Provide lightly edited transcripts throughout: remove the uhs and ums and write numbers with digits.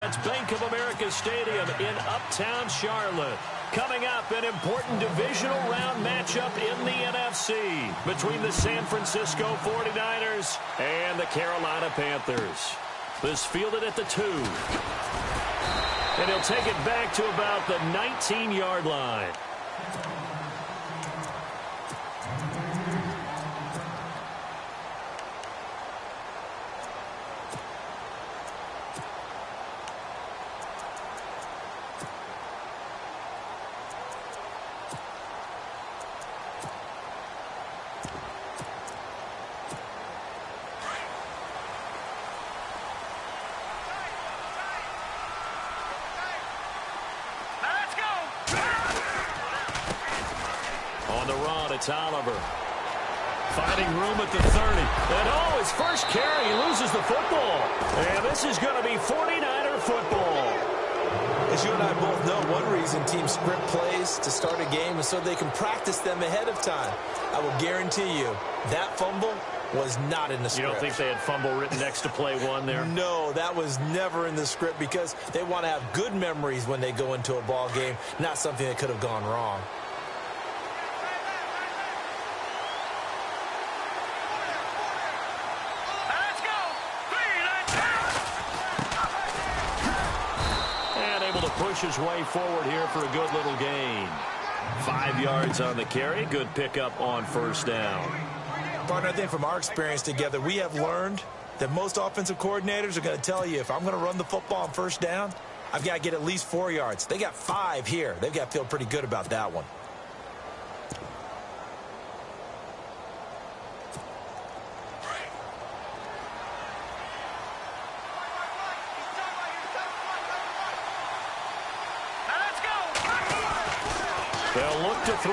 It's Bank of America Stadium in Uptown Charlotte. Coming up, an important divisional round matchup in the NFC between the San Francisco 49ers and the Carolina Panthers. This fielded at the 2. And he'll take it back to about the 19-yard line. It's Oliver. Finding room at the 30. And his first carry, he loses the football. And this is going to be 49er football. As you and I both know, one reason teams script plays to start a game is so they can practice them ahead of time. I will guarantee you, that fumble was not in the script. You don't think they had fumble written next to play one there? No, that was never in the script because they want to have good memories when they go into a ball game, not something that could have gone wrong. Push his way forward here for a good little gain. 5 yards on the carry. Good pickup on first down. Partner, I think from our experience together, we have learned that most offensive coordinators are going to tell you, if I'm going to run the football on first down, I've got to get at least 4 yards. They got 5 here. They've got to feel pretty good about that one. They'll look to throw.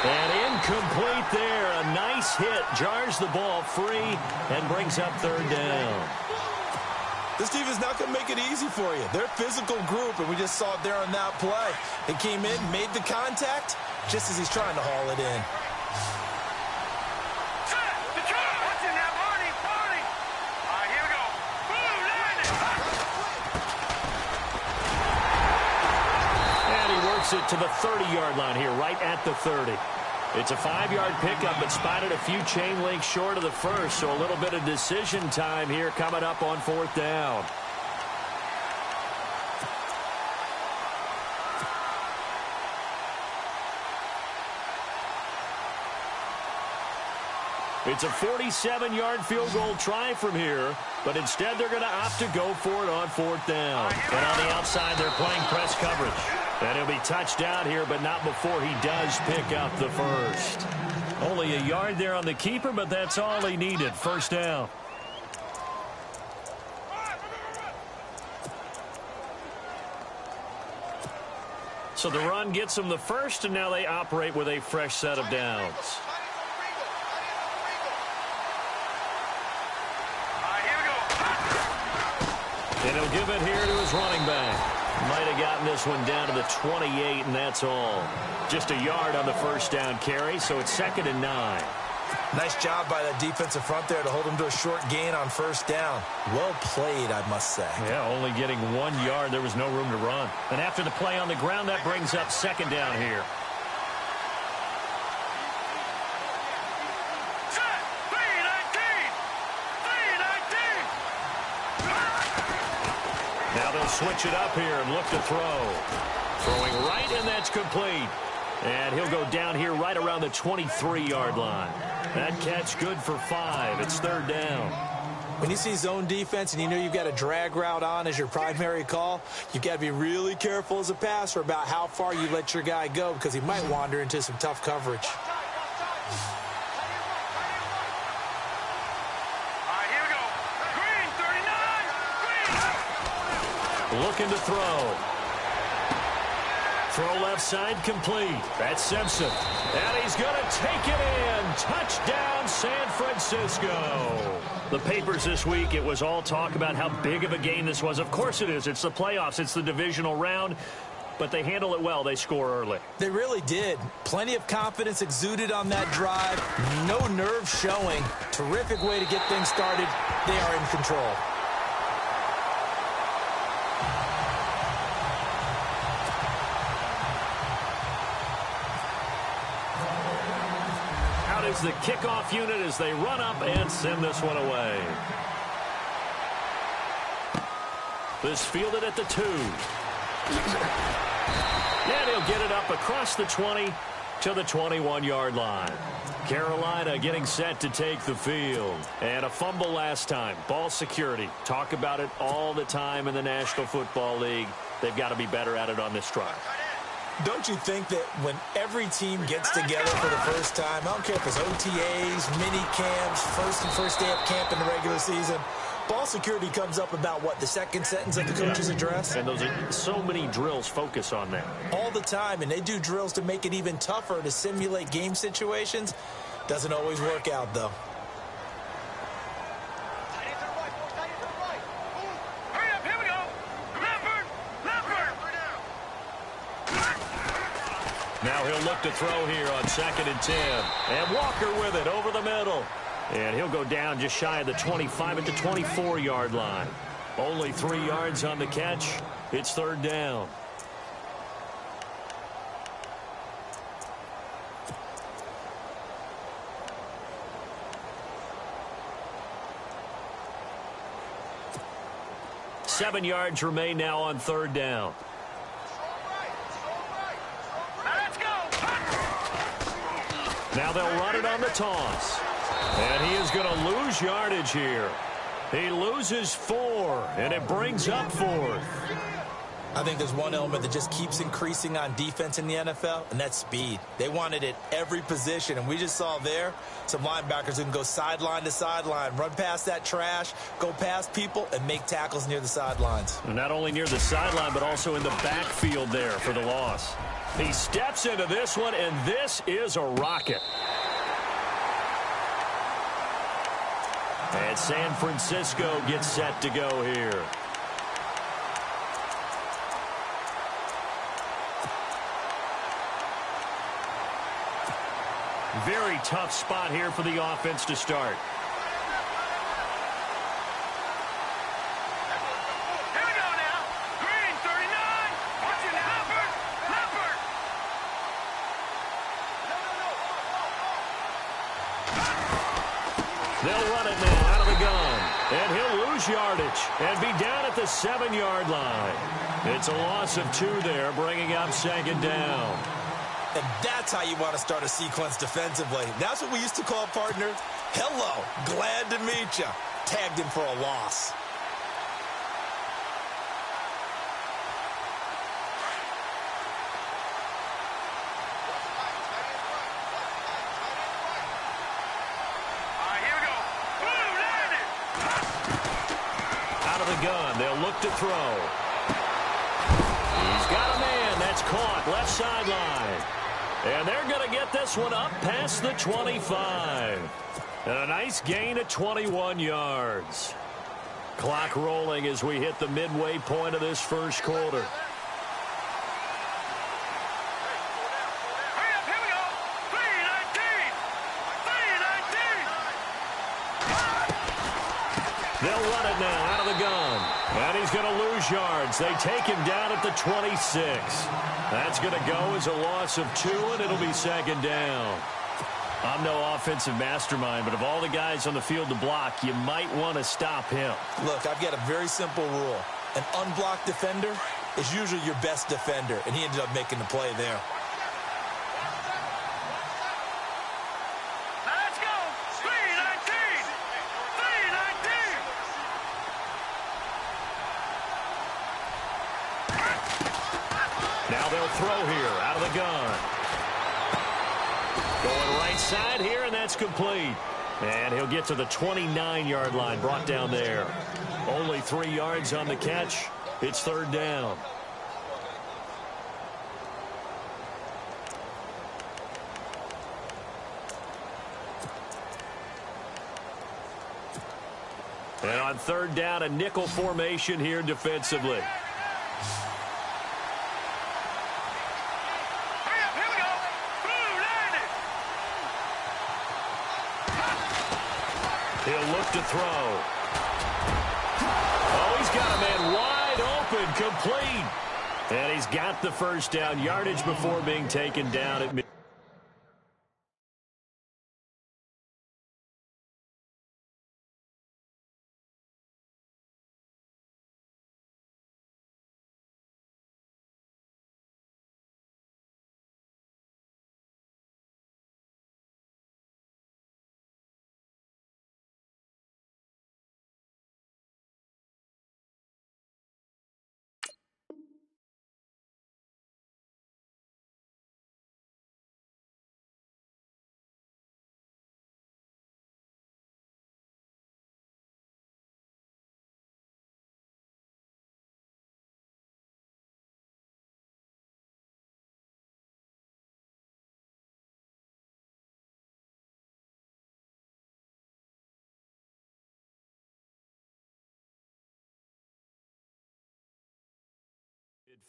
And incomplete there. A nice hit. Jars the ball free and brings up third down. This team is not going to make it easy for you. They're a physical group, and we just saw it there on that play. They came in, made the contact, just as he's trying to haul it in. It to the 30-yard line here, right at the 30. It's a 5-yard pickup, but spotted a few chain links short of the first, so a little bit of decision time here coming up on fourth down. It's a 47-yard field goal try from here, but instead they're going to opt to go for it on fourth down. And on the outside, they're playing press coverage. And he'll be touched out here, but not before he does pick up the first. Only a yard there on the keeper, but that's all he needed. First down. So the run gets them the first, and now they operate with a fresh set of downs. And he'll give it here to his running back. Might have gotten this one down to the 28, and that's all. Just a yard on the first down carry, so it's 2nd and 9. Nice job by that defensive front there to hold him to a short gain on first down. Well played, I must say. Yeah, only getting 1 yard. There was no room to run. And after the play on the ground, that brings up 2nd down here. Now they'll switch it up here and look to throw. Throwing right, and that's complete. And he'll go down here right around the 23-yard line. That catch good for 5. It's 3rd down. When you see zone defense and you know you've got a drag route on as your primary call, you've got to be really careful as a passer about how far you let your guy go because he might wander into some tough coverage. Looking to throw. Throw left side complete. That's Simpson. And he's going to take it in. Touchdown, San Francisco. The papers this week, it was all talk about how big of a game this was. Of course it is. It's the playoffs. It's the divisional round. But they handle it well. They score early. They really did. Plenty of confidence exuded on that drive. No nerve showing. Terrific way to get things started. They are in control. is the kickoff unit as they run up and send this one away. This fielded at the 2. And he'll get it up across the 20 to the 21-yard line. Carolina getting set to take the field. And a fumble last time. Ball security. Talk about it all the time in the National Football League. They've got to be better at it on this drive. Don't you think that when every team gets together for the first time, I don't care if it's OTAs, mini camps, first day of camp in the regular season, ball security comes up about, what, the second sentence of the coach's address? And those are so many drills focus on that. All the time, and they do drills to make it even tougher to simulate game situations. Doesn't always work out, though. Now he'll look to throw here on 2nd and 10. And Walker with it over the middle. And he'll go down just shy of the 25 at the 24-yard line. Only 3 yards on the catch. It's 3rd down. Seven yards remain now on 3rd down. Now they'll run it on the toss. And he is going to lose yardage here. He loses 4, and it brings up 4th. I think there's one element that just keeps increasing on defense in the NFL, and that's speed. They want it at every position, and we just saw there some linebackers who can go sideline to sideline, run past that trash, go past people, and make tackles near the sidelines. And not only near the sideline, but also in the backfield there for the loss. He steps into this one, and this is a rocket. And San Francisco gets set to go here. Very tough spot here for the offense to start. They'll run it now out of the gun. And he'll lose yardage and be down at the 7-yard line. It's a loss of 2 there, bringing up 2nd down. And that's how you want to start a sequence defensively. That's what we used to call, partner, hello, glad to meet you. Tagged him for a loss. Gun. They'll look to throw. He's got a man. That's caught. Left sideline. And they're going to get this one up past the 25. And a nice gain of 21 yards. Clock rolling as we hit the midway point of this first quarter. They'll run it now out of the gun. And he's going to lose yards. They take him down at the 26. That's going to go as a loss of 2, and it'll be 2nd down. I'm no offensive mastermind, but of all the guys on the field to block, you might want to stop him. Look, I've got a very simple rule. An unblocked defender is usually your best defender, and he ended up making the play there. Now they'll throw here out of the gun. Going right side here, and that's complete. And he'll get to the 29-yard line, brought down there. Only 3 yards on the catch. It's 3rd down. And on 3rd down, a nickel formation here defensively. He'll look to throw. Oh, he's got a man wide open, complete. And he's got the first down, yardage before being taken down at midfield.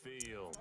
field.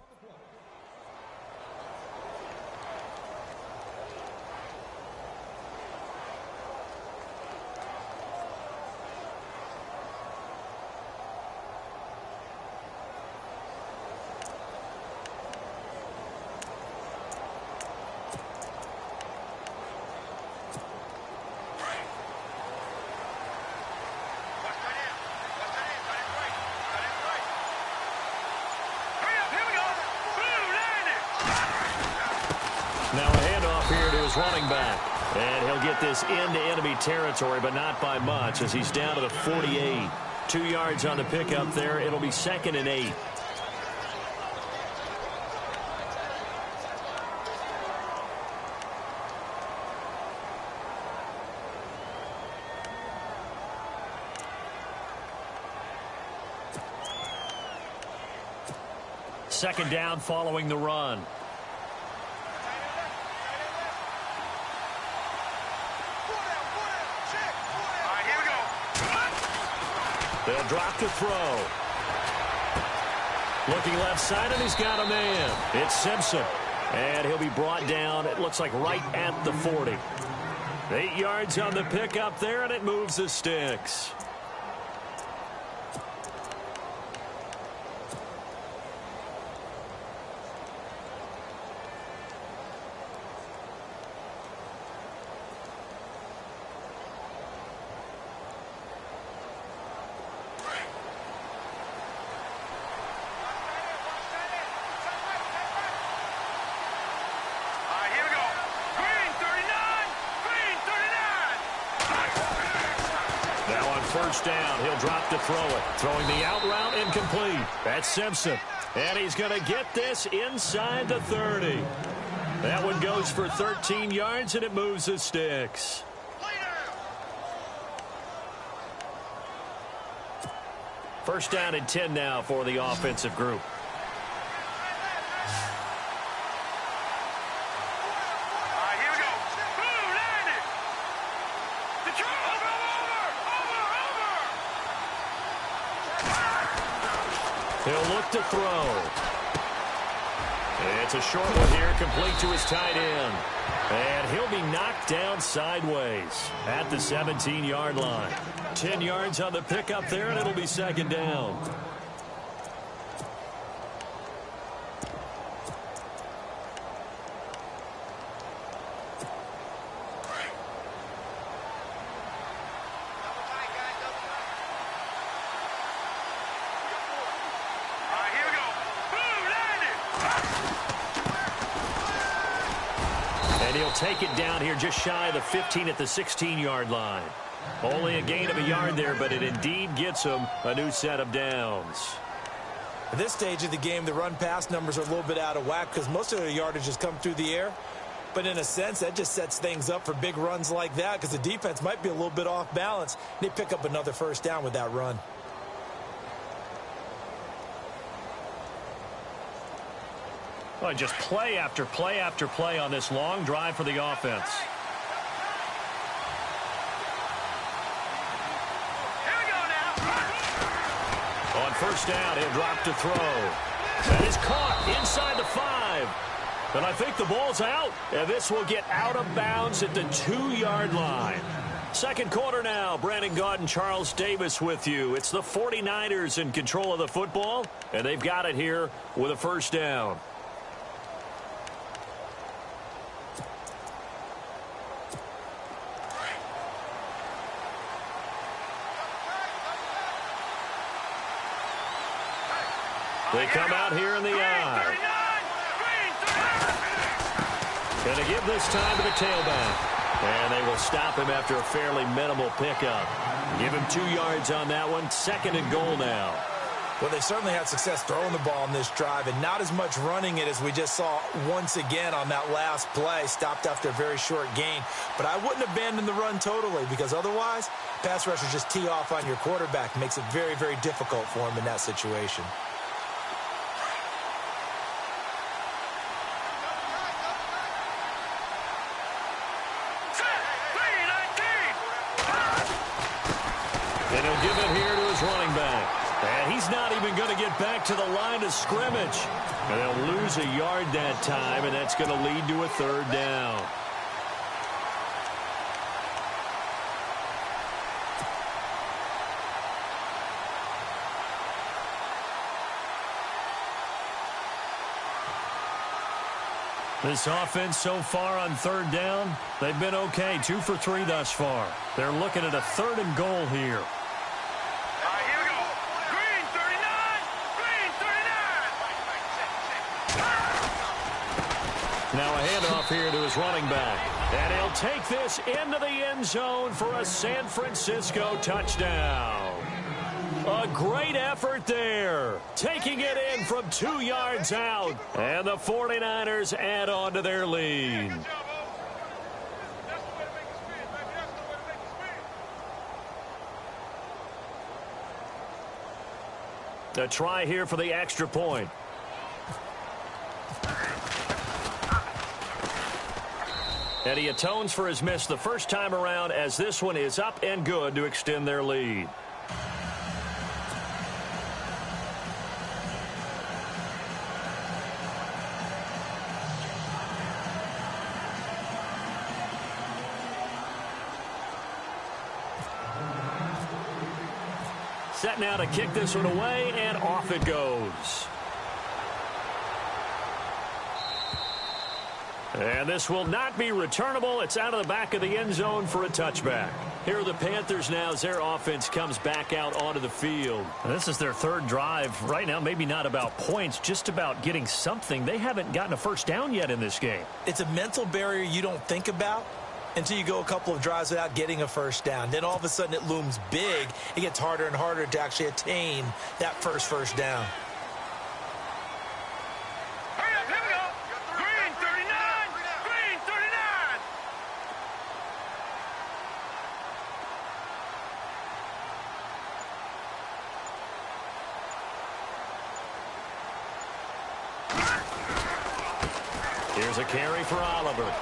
Now a handoff here to his running back. And he'll get this into enemy territory, but not by much as he's down to the 48. 2 yards on the pickup there. It'll be 2nd and 8. Second down following the run. They'll drop to throw. Looking left side, and he's got a man. It's Simpson. And he'll be brought down, it looks like right at the 40. 8 yards on the pickup there, and it moves the sticks. First down, he'll drop to throw it. Throwing the out route, incomplete. That's Simpson. And he's going to get this inside the 30. That one goes for 13 yards, and it moves the sticks. First down and 10 now for the offensive group. He'll look to throw. It's a short one here, complete to his tight end. And he'll be knocked down sideways at the 17-yard line. 10 yards on the pickup there, and it'll be second down. Take it down here just shy of the 15 at the 16-yard line. Only a gain of a yard there, but it indeed gets him a new set of downs. At this stage of the game, the run-pass numbers are a little bit out of whack because most of their yardage has come through the air. But in a sense, that just sets things up for big runs like that because the defense might be a little bit off balance. They pick up another first down with that run. Well, just play after play after play on this long drive for the offense. Here we go now. On first down, he'll drop to throw. That is caught inside the 5. And I think the ball's out. And this will get out of bounds at the 2-yard line. Second quarter now. Brandon Gaudin, Charles Davis with you. It's the 49ers in control of the football. And they've got it here with a first down. They come out here in the eye. Going to give this time to the tailback. And they will stop him after a fairly minimal pickup. Give him 2 yards on that one. Second and goal now. Well, they certainly had success throwing the ball in this drive and not as much running it as we just saw once again on that last play. Stopped after a very short gain. But I wouldn't abandon the run totally because otherwise, pass rushers just tee off on your quarterback. Makes it very, very difficult for him in that situation. And he'll give it here to his running back. And he's He's not even going to get back to the line of scrimmage. And they'll lose a yard that time, and that's going to lead to a third down. This offense so far on third down, they've been okay. 2 for 3 thus far. They're looking at a 3rd and goal here. Here we go. Green 39. Green 39. Now a handoff here to his running back. And he'll take this into the end zone for a San Francisco touchdown. A great effort there. Taking it in from 2 yards out. And the 49ers add on to their lead. A try here for the extra point. And he atones for his miss the first time around, as this one is up and good to extend their lead. Set now to kick this one away, and off it goes. And this will not be returnable. It's out of the back of the end zone for a touchback. Here are the Panthers now as their offense comes back out onto the field. And this is their 3rd drive. Right now, maybe not about points, just about getting something. They haven't gotten a first down yet in this game. It's a mental barrier you don't think about until you go a couple of drives without getting a first down. Then all of a sudden it looms big. It gets harder and harder to actually attain that first down. Hurry up, here we go. Green 39. Green 39. Here's a carry for Oliver.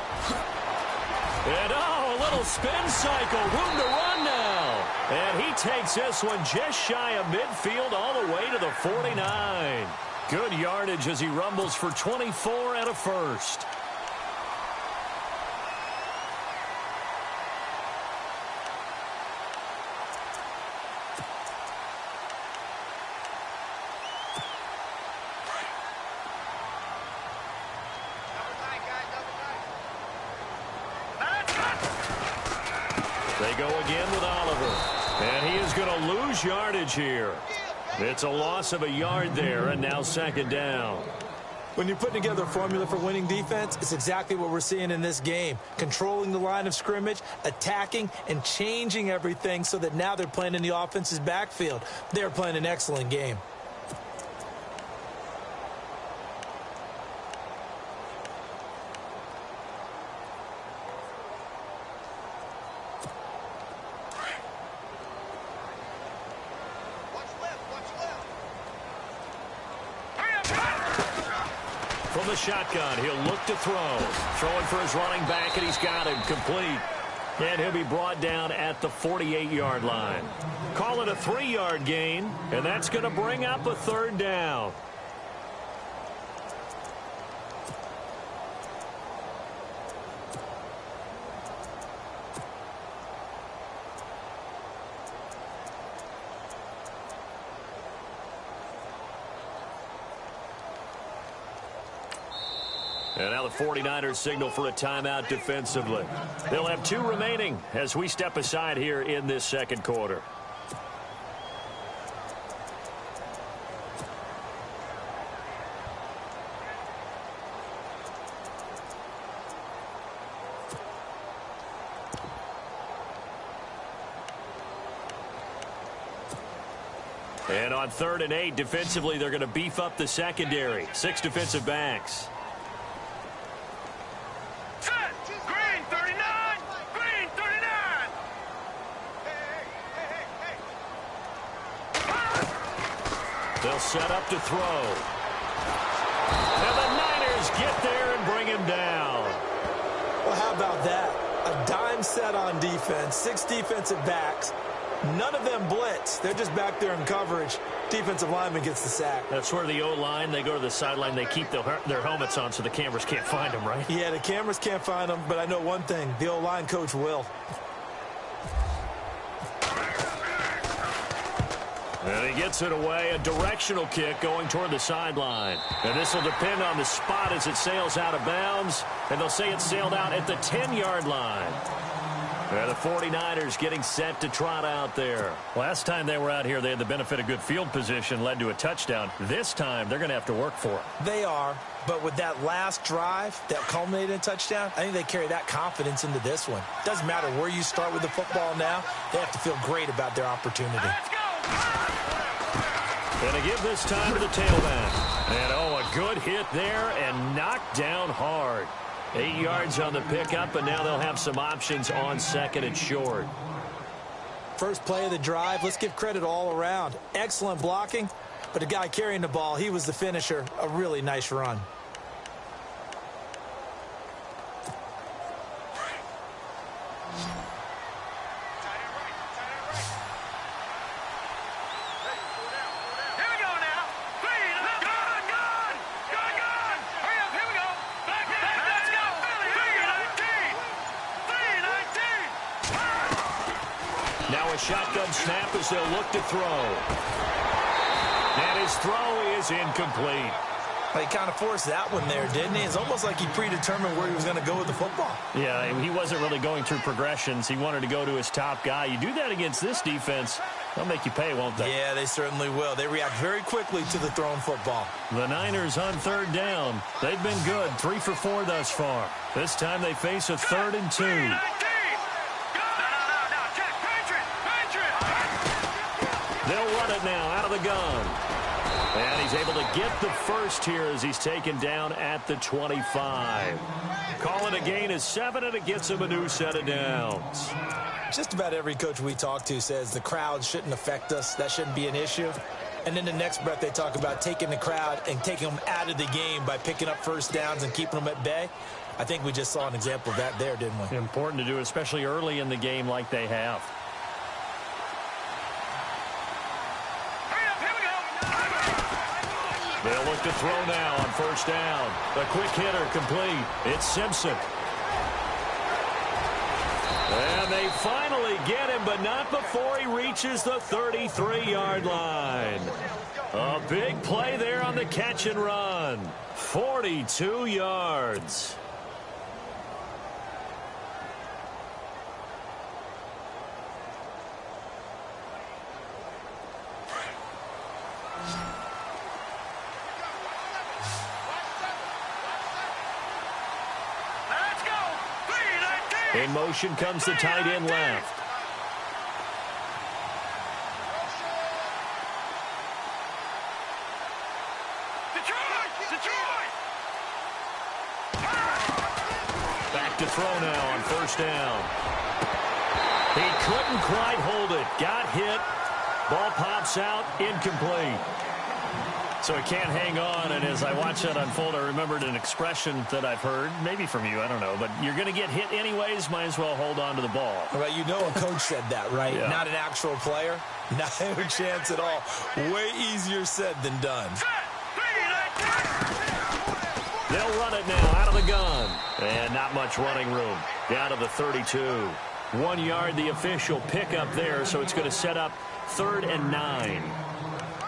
And, a little spin cycle. Room to run now. And he takes this one just shy of midfield all the way to the 49. Good yardage as he rumbles for 24 and a first. They go again with Oliver. And he is going to lose yardage here. It's a loss of a yard there, and now 2nd down. When you're putting together a formula for winning defense, it's exactly what we're seeing in this game. Controlling the line of scrimmage, attacking, and changing everything so that now they're playing in the offense's backfield. They're playing an excellent game. From the shotgun, he'll look to throw. Throwing for his running back, and he's got him complete. And he'll be brought down at the 48-yard line. Call it a 3-yard gain, and that's going to bring up a 3rd down. And now the 49ers signal for a timeout defensively. They'll have 2 remaining as we step aside here in this 2nd quarter. And on 3rd and 8, defensively, they're going to beef up the secondary. 6 defensive backs. They'll set up to throw. And the Niners get there and bring him down. Well, how about that? A dime set on defense, 6 defensive backs. None of them blitz. They're just back there in coverage. Defensive lineman gets the sack. That's where the O-line, they go to the sideline, they keep their helmets on so the cameras can't find them, right? Yeah, the cameras can't find them, but I know one thing. The O-line coach will. And he gets it away, a directional kick going toward the sideline. And this will depend on the spot as it sails out of bounds. And they'll say it sailed out at the 10-yard line. And the 49ers getting set to trot out there. Last time they were out here, they had the benefit of good field position, led to a touchdown. This time, they're going to have to work for it. They are, but with that last drive that culminated in a touchdown, I think they carry that confidence into this one. Doesn't matter where you start with the football now, they have to feel great about their opportunity. Let's go! And to give this time to the tailback. And, oh, a good hit there and knocked down hard. 8 yards on the pickup, and now they'll have some options on second and short. First play of the drive, let's give credit all around. Excellent blocking, but the guy carrying the ball, he was the finisher. A really nice run. Shotgun snap as they'll look to throw. And his throw is incomplete. Well, he kind of forced that one there, didn't he? It's almost like he predetermined where he was going to go with the football. Yeah, he wasn't really going through progressions. He wanted to go to his top guy. You do that against this defense, they'll make you pay, won't they? Yeah, they certainly will. They react very quickly to the thrown football. The Niners on third down. They've been good, 3 for 4 thus far. This time they face a 3rd and 2. They'll run it now out of the gun. And he's able to get the first here as he's taken down at the 25. Call it a gain of 7, and it gets him a new set of downs. Just about every coach we talk to says the crowd shouldn't affect us. That shouldn't be an issue. And then the next breath they talk about taking the crowd and taking them out of the game by picking up first downs and keeping them at bay. I think we just saw an example of that there, didn't we? Important to do, especially early in the game like they have. They'll look to throw now on first down. A quick hitter complete. It's Simpson. And they finally get him, but not before he reaches the 33-yard line. A big play there on the catch and run. 42 yards. In motion comes the tight end left. Detroit! Back to throw now on first down. He couldn't quite hold it. Got hit. Ball pops out. Incomplete. So he can't hang on, and as I watch that unfold, I remembered an expression that I've heard, maybe from you, I don't know, but you're going to get hit anyways, might as well hold on to the ball. Well, you know a coach said that, right? Yeah. Not an actual player. Not a chance at all. Way easier said than done. They'll run it now out of the gun. And not much running room. Down to the 32. 1 yard, the official pickup there, so it's going to set up 3rd and 9.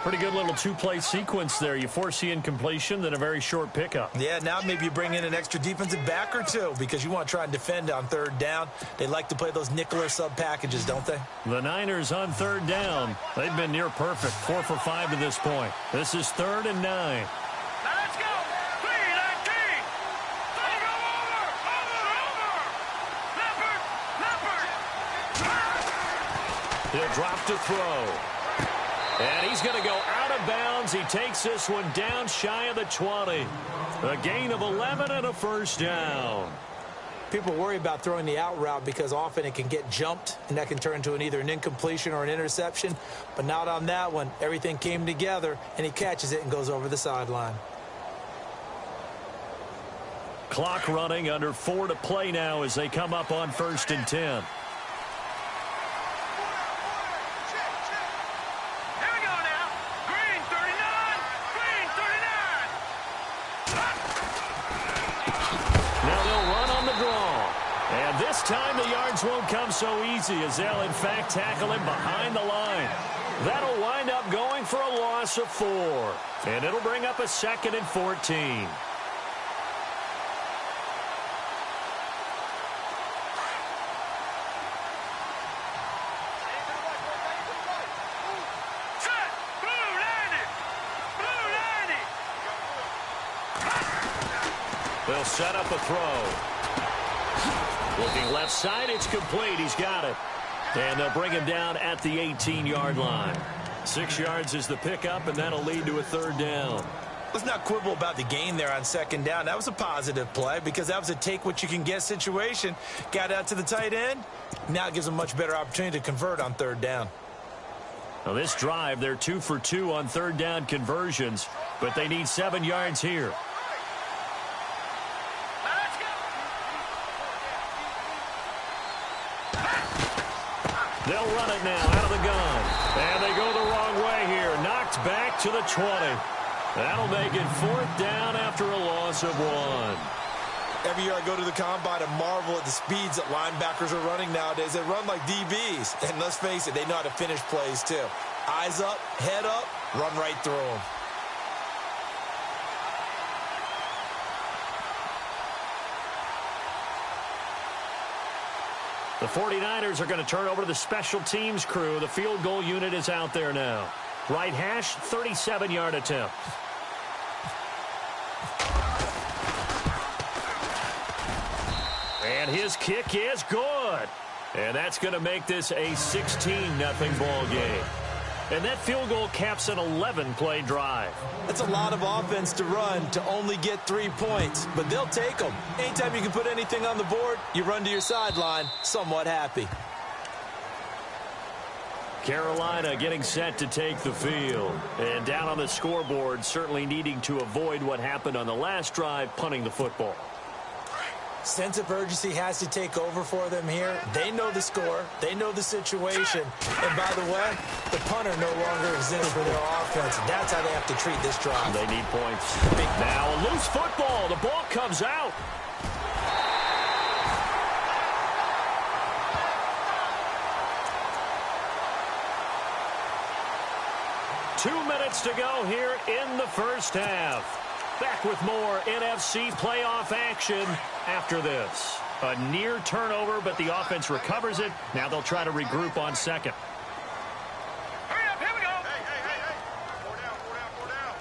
Pretty good little two-play sequence there. You force the incompletion, then a very short pickup. Yeah, now maybe you bring in an extra defensive back or two because you want to try and defend on 3rd down. They like to play those nickel or sub packages, don't they? The Niners on 3rd down. They've been near perfect, 4 for 5 to this point. This is 3rd and 9. Let's go! 3-19! Over! Leopard! He'll drop to throw. And he's going to go out of bounds. He takes this one down shy of the 20. A gain of 11 and a first down. People worry about throwing the out route because often it can get jumped, and that can turn into either an incompletion or an interception. But not on that one. Everything came together, and he catches it and goes over the sideline. Clock running, under 4 to play now as they come up on 1st and 10. Now they'll run on the draw. And this time the yards won't come so easy as they'll, in fact, tackle him behind the line. That'll wind up going for a loss of 4. And it'll bring up a 2nd and 14. They'll set up a throw. Looking left side, it's complete. He's got it. And they'll bring him down at the 18-yard line. 6 yards is the pickup, and that'll lead to a 3rd down. Let's not quibble about the gain there on 2nd down. That was a positive play because that was a take-what-you-can-get situation. Got out to the tight end. Now it gives them a much better opportunity to convert on 3rd down. Now this drive, they're 2 for 2 on 3rd down conversions, but they need 7 yards here. They'll run it now out of the gun. And they go the wrong way here. Knocked back to the 20. That'll make it 4th down after a loss of 1. Every year I go to the combine and marvel at the speeds that linebackers are running nowadays. They run like DBs. And let's face it, they know how to finish plays too. Eyes up, head up, run right through them. The 49ers are going to turn over to the special teams crew. The field goal unit is out there now. Right hash, 37-yard attempt. And his kick is good. And that's going to make this a 16-0 ball game. And that field goal caps an 11-play drive. That's a lot of offense to run to only get 3 points, but they'll take them. Anytime you can put anything on the board, you run to your sideline somewhat happy. Carolina getting set to take the field. And down on the scoreboard, certainly needing to avoid what happened on the last drive, punting the football. Sense of urgency has to take over for them here. They know the score. They know the situation. And by the way, the punter no longer exists for their offense. That's how they have to treat this drive. They need points. Now a loose football. The ball comes out. Two minutes to go here in the first half. Back with more NFC playoff action after this. A near turnover, but the offense recovers it. Now they'll try to regroup on 2nd. Hurry up, here we go. Hey. 4 down.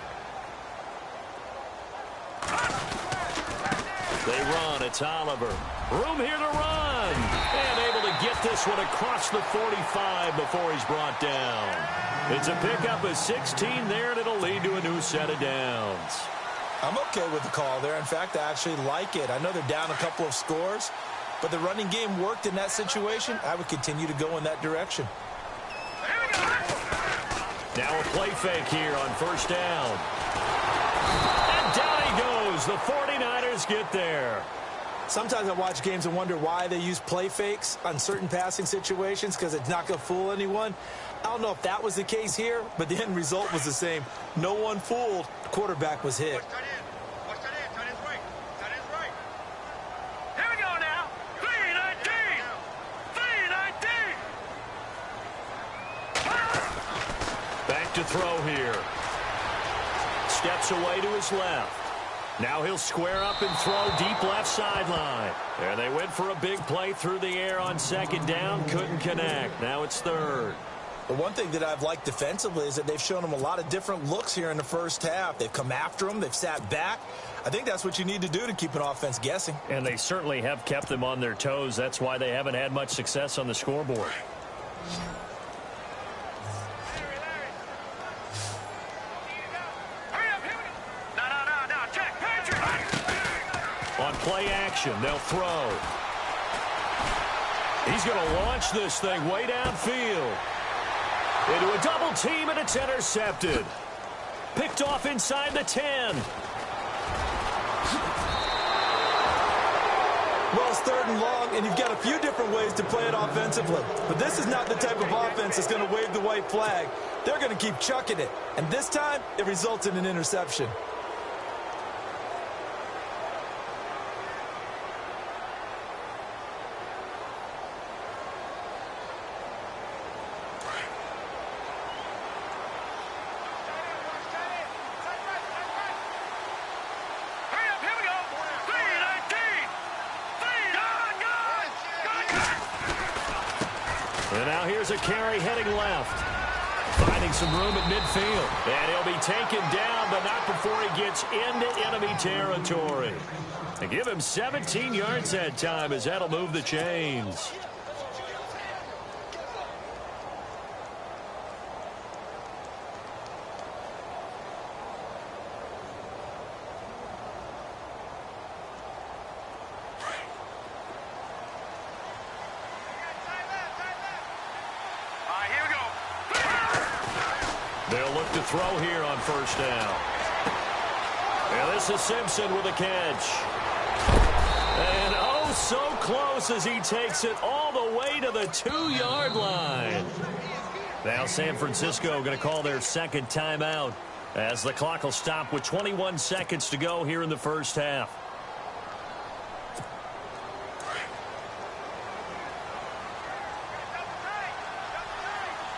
They run. It's Oliver. Room here to run. And able to get this one across the 45 before he's brought down. It's a pickup of 16 there, and it'll lead to a new set of downs. I'm okay with the call there. In fact, I actually like it. I know they're down a couple of scores, but the running game worked in that situation. I would continue to go in that direction. Now a play fake here on 1st down. And down he goes. The 49ers get there. Sometimes I watch games and wonder why they use play fakes on certain passing situations because it's not going to fool anyone. I don't know if that was the case here, but the end result was the same. No one fooled. The quarterback was hit. Watch that in. Tight end's right. Tight end's right. Here we go now. 3-19. 3-19. Back to throw here. Steps away to his left. Now he'll square up and throw deep left sideline. There they went for a big play through the air on 2nd down. Couldn't connect. Now it's 3rd. The one thing that I've liked defensively is that they've shown them a lot of different looks here in the first half. They've come after them. They've sat back. I think that's what you need to do to keep an offense guessing. And they certainly have kept them on their toes. That's why they haven't had much success on the scoreboard. No. Check. Patrick. On play action, they'll throw. He's going to launch this thing way downfield. Into a double team, and it's intercepted. Picked off inside the 10. Well, it's 3rd and long, and you've got a few different ways to play it offensively. But this is not the type of offense that's going to wave the white flag. They're going to keep chucking it. And this time, it results in an interception. Now here's a carry heading left. Finding some room at midfield. And he'll be taken down, but not before he gets into enemy territory. And give him 17 yards that time, as that'll move the chains. They'll look to throw here on first down. And this is Simpson with a catch. And oh, so close as he takes it all the way to the 2-yard line. Now San Francisco going to call their second timeout as the clock will stop with 21 seconds to go here in the first half.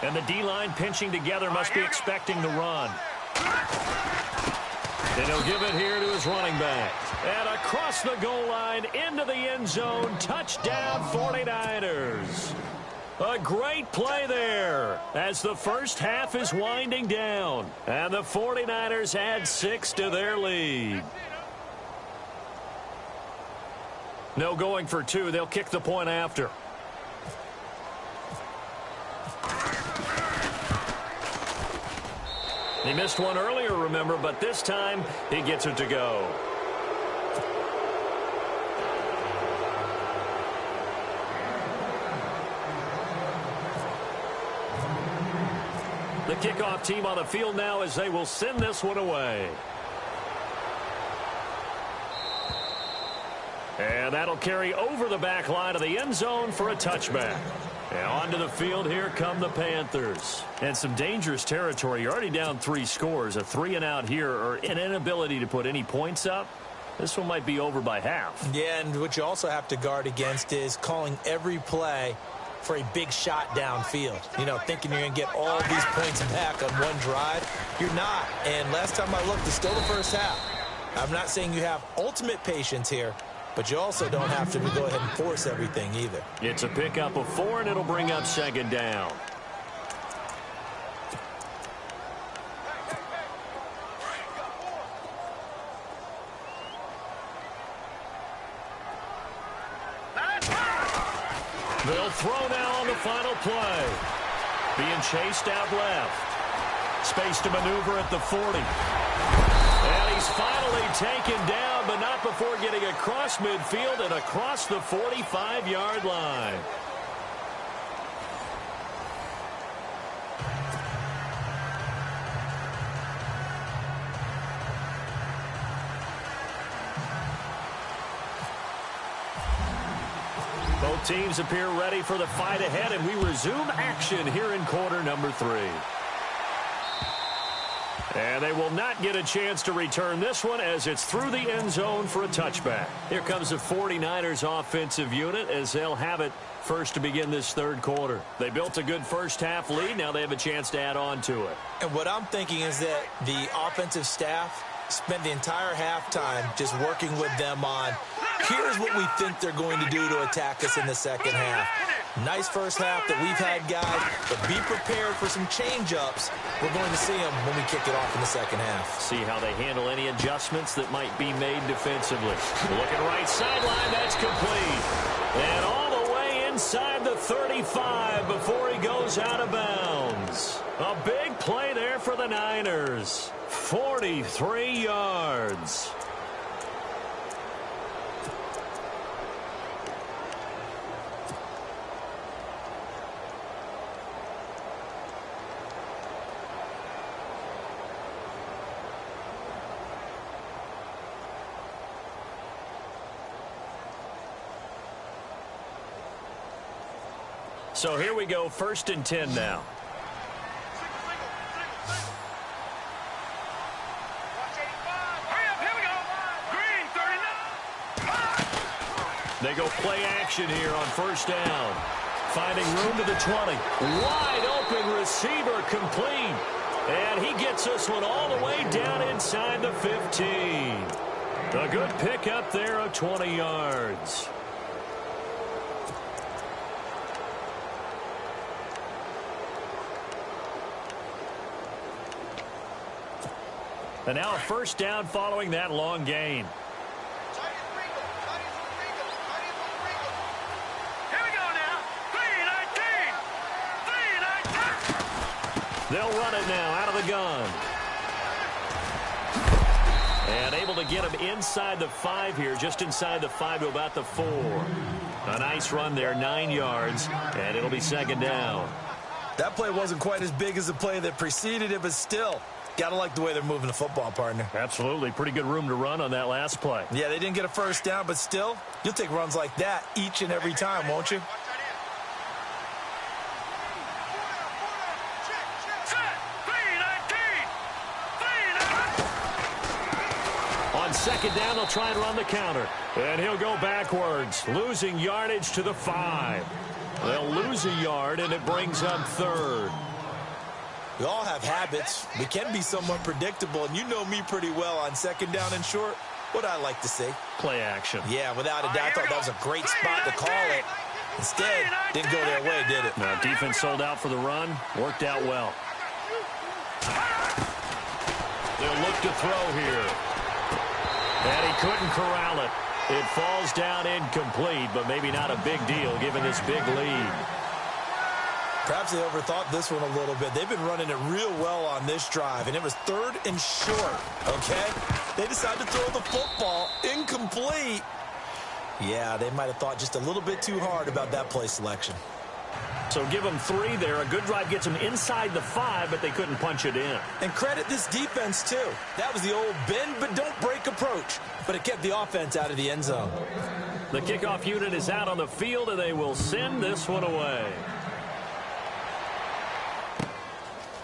And the D-line pinching together, must be expecting the run. And he'll give it here to his running back. And across the goal line into the end zone. Touchdown 49ers. A great play there as the first half is winding down. And the 49ers add 6 to their lead. No going for 2. They'll kick the point after. He missed one earlier, remember, but this time he gets it to go. The kickoff team on the field now as they will send this one away. And that'll carry over the back line of the end zone for a touchback. And onto the field, here come the Panthers. And some dangerous territory. You're already down 3 scores. A 3-and-out here, or an inability to put any points up. This one might be over by half. Yeah, and what you also have to guard against is calling every play for a big shot downfield. You know, thinking you're going to get all these points back on one drive. You're not. And last time I looked, it's still the first half. I'm not saying you have ultimate patience here, but you also don't have to go ahead and force everything either. It's a pickup of 4, and it'll bring up second down. They'll throw now on the final play. Being chased out left. Space to maneuver at the 40. And he's finally taken down, but not before getting across midfield and across the 45-yard line. Both teams appear ready for the fight ahead, and we resume action here in quarter number 3. And they will not get a chance to return this one as it's through the end zone for a touchback. Here comes the 49ers offensive unit as they'll have it first to begin this third quarter. They built a good first half lead. Now they have a chance to add on to it. And what I'm thinking is that the offensive staff spent the entire halftime just working with them on, here's what we think they're going to do to attack us in the second half. Nice first half that we've had, guys, but be prepared for some change-ups. We're going to see them when we kick it off in the second half. See how they handle any adjustments that might be made defensively. Looking right sideline, that's complete. And all the way inside the 35 before he goes out of bounds. A big play there for the Niners. 43 yards. So here we go, 1st and 10 now. They go play action here on first down. Finding room to the 20. Wide open receiver complete. And he gets this one all the way down inside the 15. A good pickup there of 20 yards. And now a first down following that long gain. Here we go now. 3-19. They'll run it now out of the gun. And able to get him inside the 5 here, just inside the 5 to about the 4. A nice run there, 9 yards, and it'll be second down. That play wasn't quite as big as the play that preceded it, but still, got to like the way they're moving the football, partner. Absolutely. Pretty good room to run on that last play. Yeah, they didn't get a first down, but still, you'll take runs like that each and every time, won't you? On second down, they'll try and run the counter. And he'll go backwards, losing yardage to the 5. They'll lose a yard, and it brings up third. We all have habits. We can be somewhat predictable, and you know me pretty well on second down and short. What I like to see. Play action. Yeah, without a doubt, I thought that was a great spot to call it. Instead, didn't go their way, did it? Now, defense sold out for the run. Worked out well. They'll look to throw here. And he couldn't corral it. It falls down incomplete, but maybe not a big deal given this big lead. Perhaps they overthought this one a little bit. They've been running it real well on this drive, and it was 3rd and short, okay? They decided to throw the football incomplete. Yeah, they might have thought just a little bit too hard about that play selection. So give them 3 there. A good drive gets them inside the 5, but they couldn't punch it in. And credit this defense, too. That was the old bend but don't break approach, but it kept the offense out of the end zone. The kickoff unit is out on the field, and they will send this one away.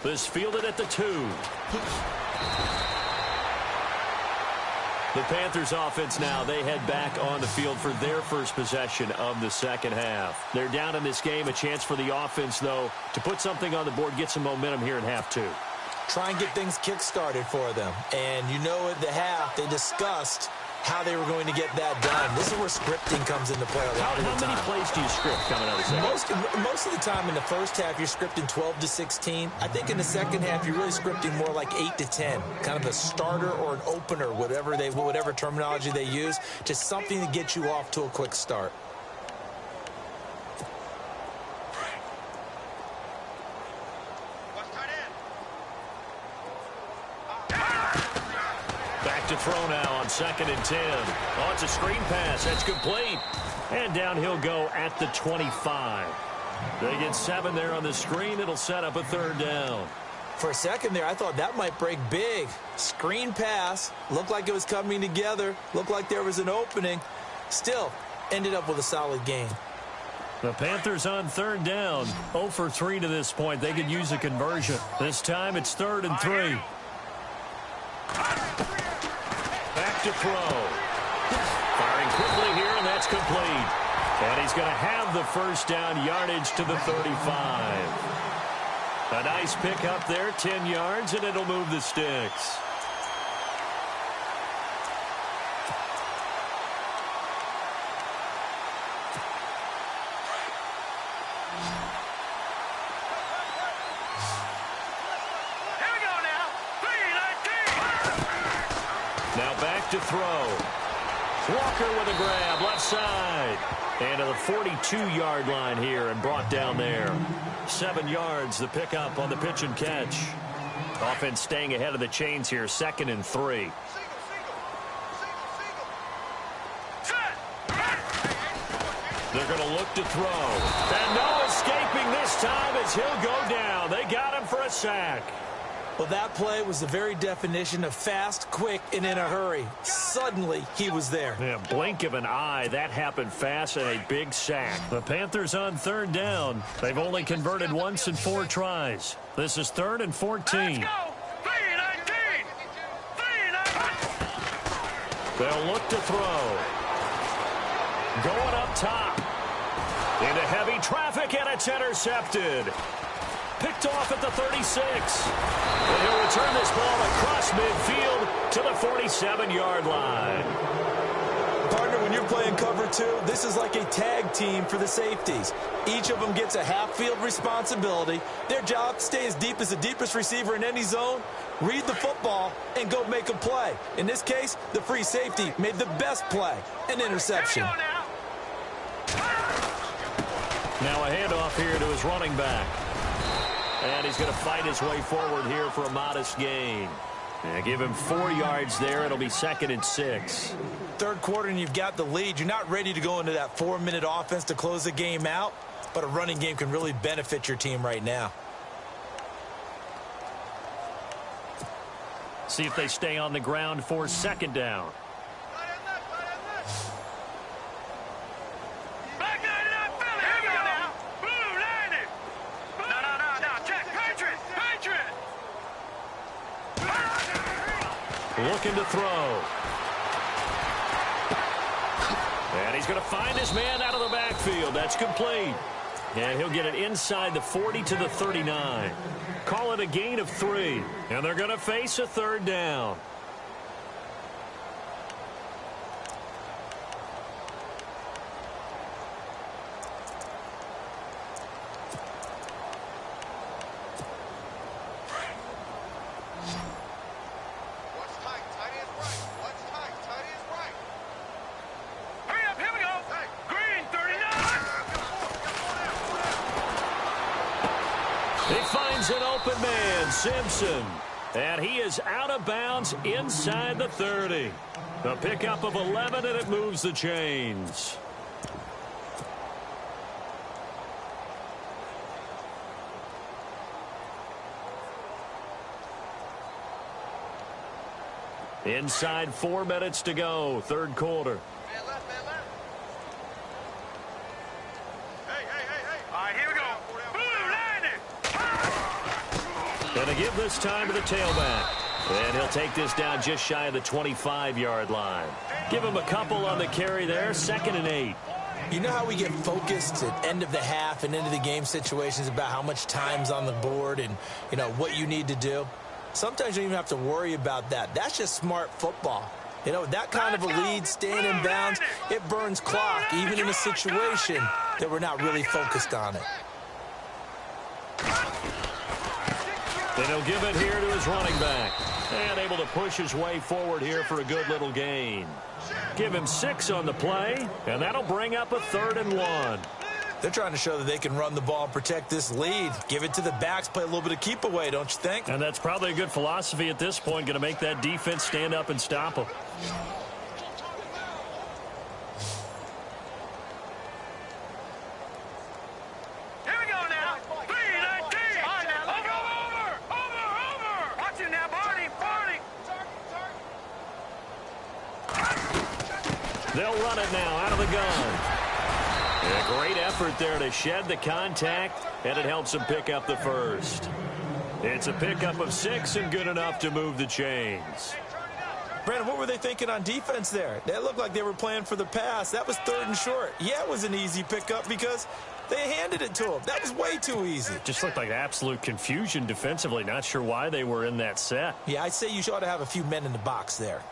This fielded at the 2. The Panthers offense now, they head back on the field for their first possession of the second half. They're down in this game. A chance for the offense, though, to put something on the board, get some momentum here in half 2. Try and get things kick-started for them. And you know at the half, they discussed how they were going to get that done. This is where scripting comes into play a lot of the time. How many plays do you script coming out of the second? Most of the time in the first half, you're scripting 12 to 16. I think in the second half, you're really scripting more like 8 to 10. Kind of a starter or an opener, whatever terminology they use. Just something to get you off to a quick start. Back to throw now on 2nd and 10. Oh, it's a screen pass. That's complete. And down he'll go at the 25. They get 7 there on the screen. It'll set up a 3rd down. For a second there, I thought that might break big. Screen pass. Looked like it was coming together. Looked like there was an opening. Still, ended up with a solid gain. The Panthers on 3rd down. 0 for 3 to this point. They could use a conversion. This time it's 3rd and 3. Back to throw. Firing quickly here, and that's complete. And he's going to have the first down, yardage to the 35. A nice pick up there, 10 yards, and it'll move the sticks. Now back to throw. Walker with a grab, left side. And to the 42-yard line here and brought down there. 7 yards, the pickup on the pitch and catch. Offense staying ahead of the chains here, 2nd and 3. They're going to look to throw. And no escaping this time as he'll go down. They got him for a sack. Well, that play was the very definition of fast, quick, and in a hurry. Suddenly, he was there. Yeah, blink of an eye. That happened fast and a big sack. The Panthers on 3rd down. They've only converted once in 4 tries. This is 3rd and 14. They'll look to throw. Going up top. Into heavy traffic, and it's intercepted. Picked off at the 36. And he'll return this ball across midfield to the 47-yard line. Partner, when you're them playing cover two, this is like a tag team for the safeties. Each of them gets a half-field responsibility. Their job, stay as deep as the deepest receiver in any zone, read the football, and go make a play. In this case, the free safety made the best play, an interception. Now a handoff here to his running back. And he's going to fight his way forward here for a modest gain. And give him 4 yards there. It'll be 2nd and 6. Third quarter and you've got the lead. You're not ready to go into that 4-minute offense to close the game out, but a running game can really benefit your team right now. See if they stay on the ground for 2nd down. Looking to throw. And he's going to find his man out of the backfield. That's complete. And he'll get it inside the 40 to the 39. Call it a gain of 3. And they're going to face a 3rd down. He finds an open man, Simpson. And he is out of bounds inside the 30. A pickup of 11, and it moves the chains. Inside 4 minutes to go, 3rd quarter. Going to give this time to the tailback. And he'll take this down just shy of the 25-yard line. Give him a couple on the carry there, 2nd and 8. You know how we get focused at end of the half and into the game situations about how much time's on the board and, you know, what you need to do? Sometimes you don't even have to worry about that. That's just smart football. You know, that kind of a lead, staying in bounds, it burns clock, even in a situation that we're not really focused on it. Then he'll give it here to his running back. And able to push his way forward here for a good little gain. Give him 6 on the play, and that'll bring up a 3rd and 1. They're trying to show that they can run the ball and protect this lead. Give it to the backs, play a little bit of keep away, don't you think? And that's probably a good philosophy at this point, going to make that defense stand up and stop them. They'll run it now out of the gun. A great effort there to shed the contact, and it helps them pick up the 1st. It's a pickup of 6 and good enough to move the chains. Brandon, what were they thinking on defense there? That looked like they were playing for the pass. That was 3rd and short. Yeah, it was an easy pickup because they handed it to him. That was way too easy. Just looked like absolute confusion defensively. Not sure why they were in that set. Yeah, I'd say you ought to have a few men in the box there.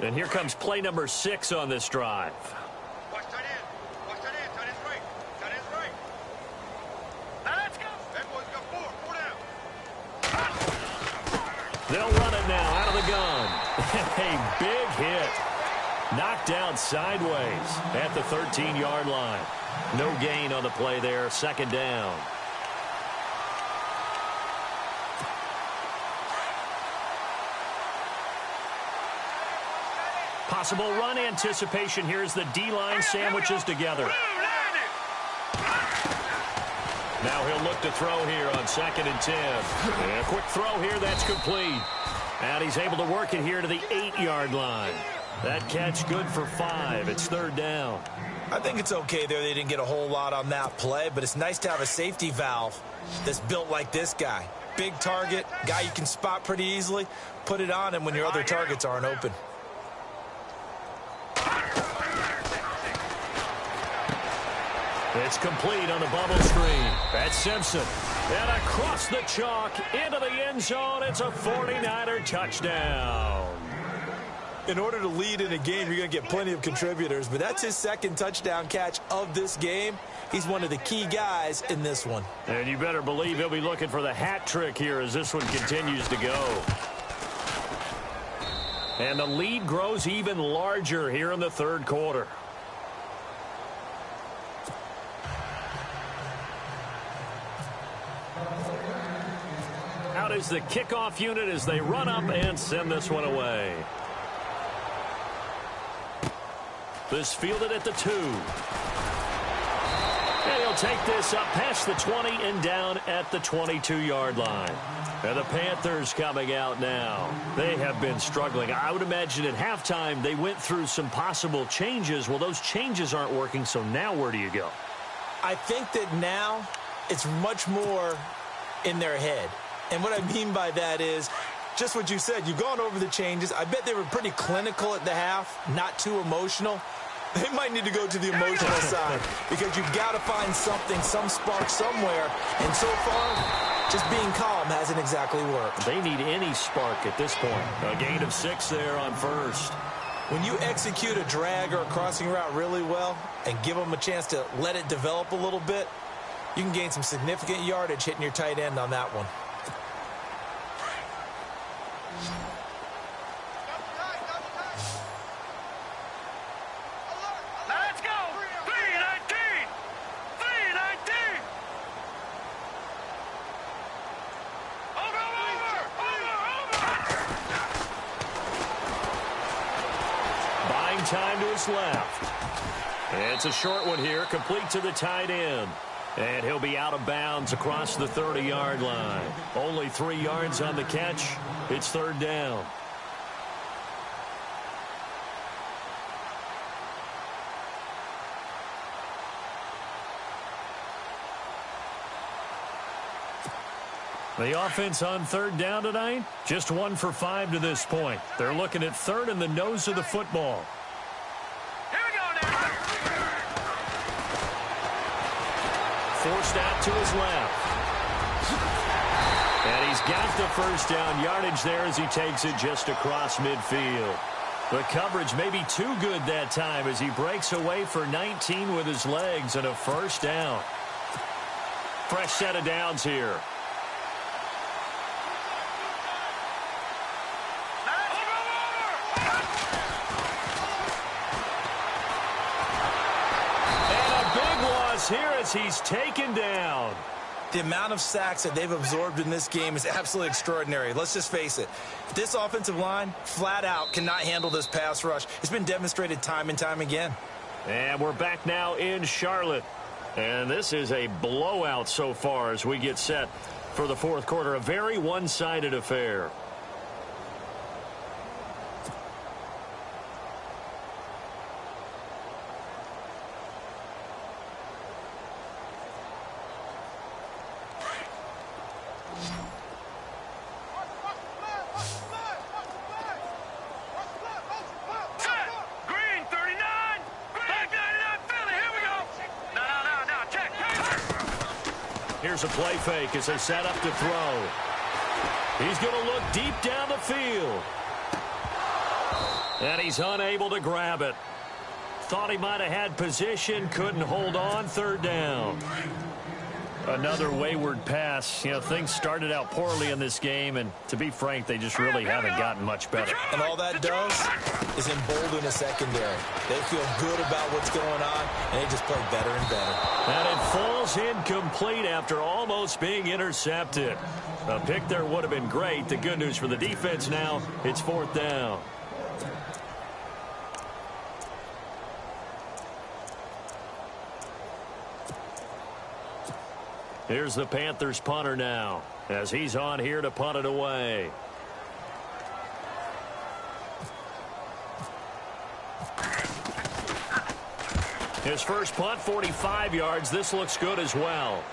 And here comes play number 6 on this drive. Watch tight end. Watch tight end. Tight end's right. Tight end's right. Now let's go. That boy's got 4. 4 down. They'll run it now out of the gun. A big hit. Knocked down sideways at the 13-yard line. No gain on the play there. 2nd down. Possible run anticipation here as the D-line sandwiches together. Now he'll look to throw here on 2nd and 10. And a quick throw here, that's complete. And he's able to work it here to the 8-yard line. That catch good for 5. It's 3rd down. I think it's okay there. They didn't get a whole lot on that play, but it's nice to have a safety valve that's built like this guy. Big target, guy you can spot pretty easily. Put it on him when your other targets aren't open. It's complete on the bubble screen. That's Simpson. And across the chalk, into the end zone, it's a 49er touchdown. In order to lead in a game, you're going to get plenty of contributors, but that's his second touchdown catch of this game. He's one of the key guys in this one. And you better believe he'll be looking for the hat trick here as this one continues to go. And the lead grows even larger here in the third quarter. Out is the kickoff unit as they run up and send this one away. This fielded at the 2. And he'll take this up past the 20 and down at the 22-yard line. And the Panthers coming out now. They have been struggling. I would imagine at halftime they went through some possible changes. Well, those changes aren't working, so now where do you go? I think that now it's much more in their head. And what I mean by that is just what you said. You've gone over the changes. I bet they were pretty clinical at the half, not too emotional. They might need to go to the emotional side because you've got to find something, some spark somewhere. And so far, just being calm hasn't exactly worked. They need any spark at this point. A gain of 6 there on first. When you execute a drag or a crossing route really well and give them a chance to let it develop a little bit, you can gain some significant yardage hitting your tight end on that one. Let's go! 319! 319! Over! Buying time to his left. And it's a short one here, complete to the tight end. And he'll be out of bounds across the 30-yard line. Only 3 yards on the catch. It's third down. The offense on third down tonight, just 1 for 5 to this point. They're looking at third in the nose of the football. Here we go now! Forced out to his left. And he's got the first down yardage there as he takes it just across midfield. The coverage may be too good that time as he breaks away for 19 with his legs and a first down. Fresh set of downs here. Here as he's taken down. The amount of sacks that they've absorbed in this game is absolutely extraordinary. Let's just face it. This offensive line, flat out, cannot handle this pass rush. It's been demonstrated time and time again. And we're back now in Charlotte. And this is a blowout so far as we get set for the fourth quarter. A very one-sided affair. Here's a play fake as they set up to throw. He's going to look deep down the field. And he's unable to grab it. Thought he might have had position, couldn't hold on, third down. Another wayward pass. You know, things started out poorly in this game, and to be frank, they just really haven't gotten much better. And all that does is embolden a secondary. They feel good about what's going on, and they just play better and better. And it falls incomplete after almost being intercepted. A pick there would have been great. The good news for the defense now, it's fourth down. Here's the Panthers punter now as he's on here to punt it away. His first punt, 45 yards. This looks good as well.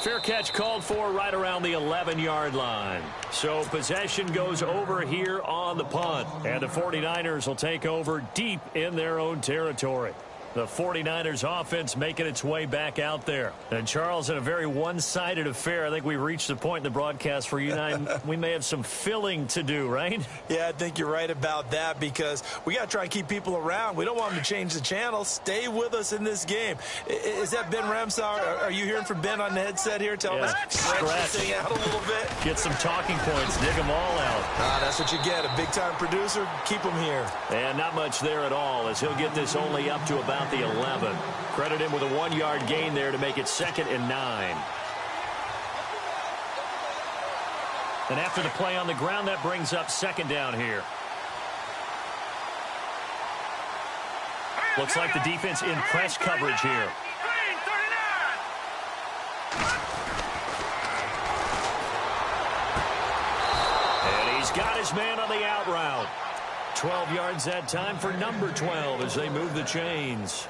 Fair catch called for right around the 11-yard line. So possession goes over here on the punt. And the 49ers will take over deep in their own territory. The 49ers offense making its way back out there. And, Charles, in a very one-sided affair, I think we reached the point in the broadcast where you and I, we may have some filling to do, right? Yeah, I think you're right about that because we got to try and keep people around. We don't want them to change the channel. Stay with us in this game. Is that Ben Ramsar? Are you hearing from Ben on the headset here? Tell us stretch this thing out a little bit. Get some talking points. Dig them all out. That's what you get. A big-time producer. Keep them here. And not much there at all as he'll get this only up to about the 11. Credit him with a 1-yard gain there to make it 2nd and 9. And after the play on the ground, that brings up 2nd down here. Looks like the defense in press coverage here. And he's got his man on the out route. 12 yards that time for number 12 as they move the chains.